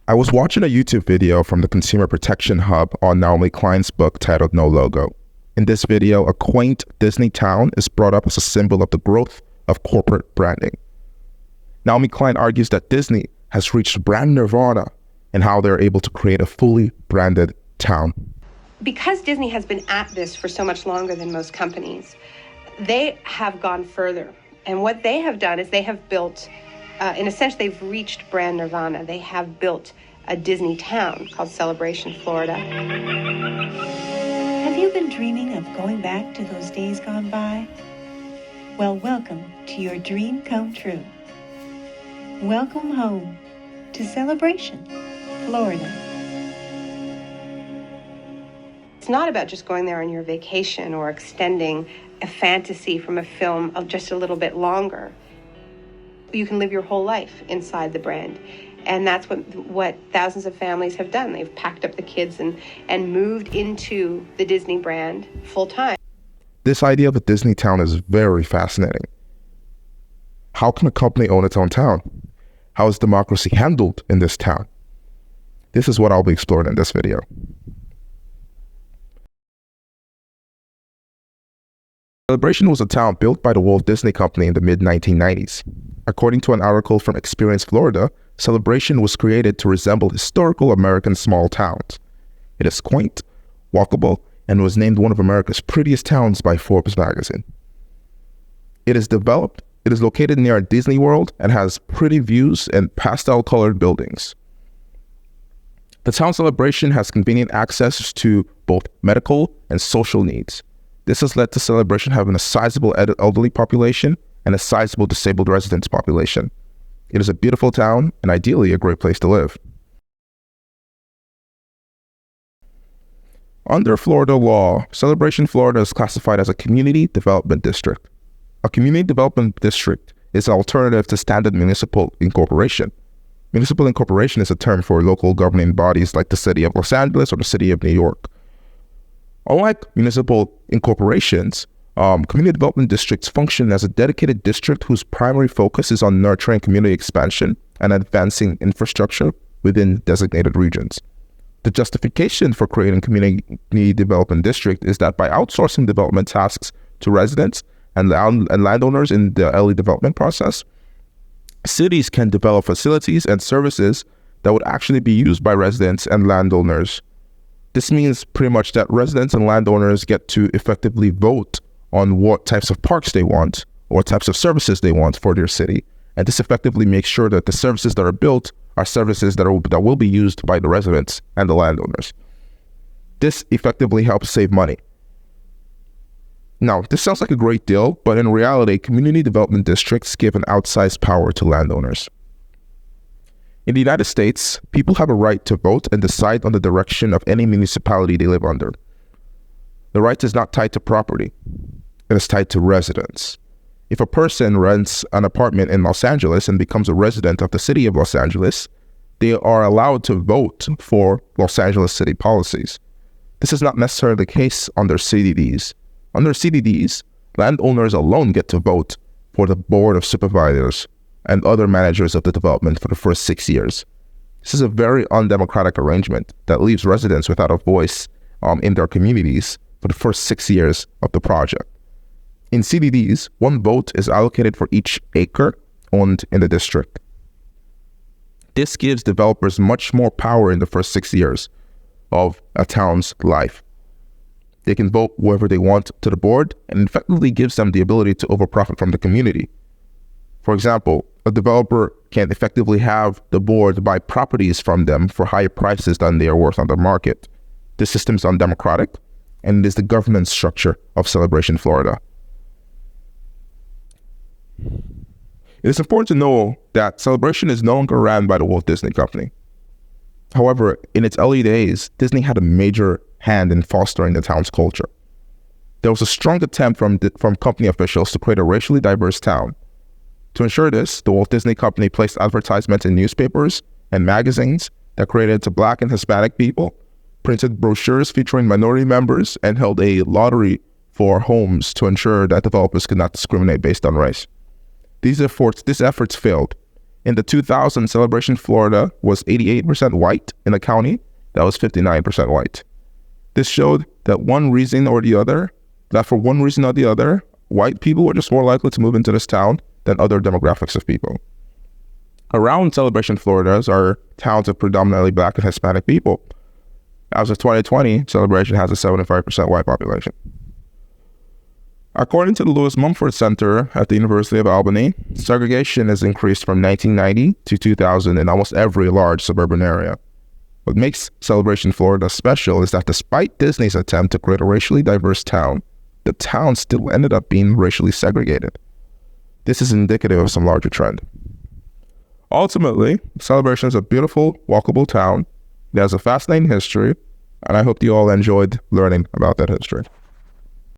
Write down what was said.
I was watching a YouTube video from the Consumer Protection Hub on Naomi Klein's book titled No Logo. In this video, a quaint Disney town is brought up as a symbol of the growth of corporate branding. Naomi Klein argues that Disney has reached brand nirvana and how they're able to create a fully branded town. Because Disney has been at this for so much longer than most companies, they have gone further. And what they have done is they have built, in a sense, they've reached brand nirvana. They have built a Disney town called Celebration, Florida. Have you been dreaming of going back to those days gone by? Well, welcome to your dream come true. Welcome home to Celebration, Florida. It's not about just going there on your vacation or extending a fantasy from a film of just a little bit longer. You can live your whole life inside the brand. And that's what thousands of families have done. They've packed up the kids and moved into the Disney brand full time. This idea of a Disney town is very fascinating. How can a company own its own town? How is democracy handled in this town? This is what I'll be exploring in this video. Celebration was a town built by the Walt Disney Company in the mid-1990s. According to an article from Experience Florida, Celebration was created to resemble historical American small towns. It is quaint, walkable, and was named one of America's prettiest towns by Forbes magazine. It is located near Disney World and has pretty views and pastel-colored buildings. The town Celebration has convenient access to both medical and social needs. This has led to Celebration having a sizable elderly population and a sizable disabled residents population. It is a beautiful town and ideally a great place to live. Under Florida law, Celebration, Florida is classified as a community development district. A community development district is an alternative to standard municipal incorporation. Municipal incorporation is a term for local governing bodies like the city of Los Angeles or the city of New York. Unlike municipal incorporations, community development districts function as a dedicated district whose primary focus is on nurturing community expansion and advancing infrastructure within designated regions. The justification for creating community development district is that by outsourcing development tasks to residents and landowners in the early development process, cities can develop facilities and services that would actually be used by residents and landowners. This means pretty much that residents and landowners get to effectively vote on what types of parks they want or types of services they want for their city. And this effectively makes sure that the services that are built are services that will be used by the residents and the landowners. This effectively helps save money. Now, this sounds like a great deal, but in reality, community development districts give an outsized power to landowners. In the United States, people have a right to vote and decide on the direction of any municipality they live under. The right is not tied to property. It is tied to residence. If a person rents an apartment in Los Angeles and becomes a resident of the city of Los Angeles, they are allowed to vote for Los Angeles city policies. This is not necessarily the case under CDDs. Under CDDs, landowners alone get to vote for the board of supervisors and other managers of the development for the first 6 years. This is a very undemocratic arrangement that leaves residents without a voice in their communities for the first 6 years of the project. In CDDs, one vote is allocated for each acre owned in the district. This gives developers much more power in the first 6 years of a town's life. They can vote whoever they want to the board and effectively gives them the ability to overprofit from the community. For example, a developer can effectively have the board buy properties from them for higher prices than they are worth on the market. This system is undemocratic, and it is the governance structure of Celebration, Florida. It is important to know that Celebration is no longer ran by the Walt Disney Company. However, in its early days, Disney had a major hand in fostering the town's culture. There was a strong attempt from company officials to create a racially diverse town. To ensure this, the Walt Disney Company placed advertisements in newspapers and magazines that catered to Black and Hispanic people, printed brochures featuring minority members, and held a lottery for homes to ensure that developers could not discriminate based on race. These efforts failed. In the 2000s, Celebration, Florida was 88% white in a county that was 59% white. This showed that for one reason or the other, white people were just more likely to move into this town than other demographics of people. Around Celebration, Florida are towns of predominantly Black and Hispanic people. As of 2020, Celebration has a 75% white population. According to the Lewis Mumford Center at the University of Albany, segregation has increased from 1990 to 2000 in almost every large suburban area. What makes Celebration, Florida special is that despite Disney's attempt to create a racially diverse town, the town still ended up being racially segregated. This is indicative of some larger trend. Ultimately, Celebration is a beautiful, walkable town. It has a fascinating history, and I hope you all enjoyed learning about that history.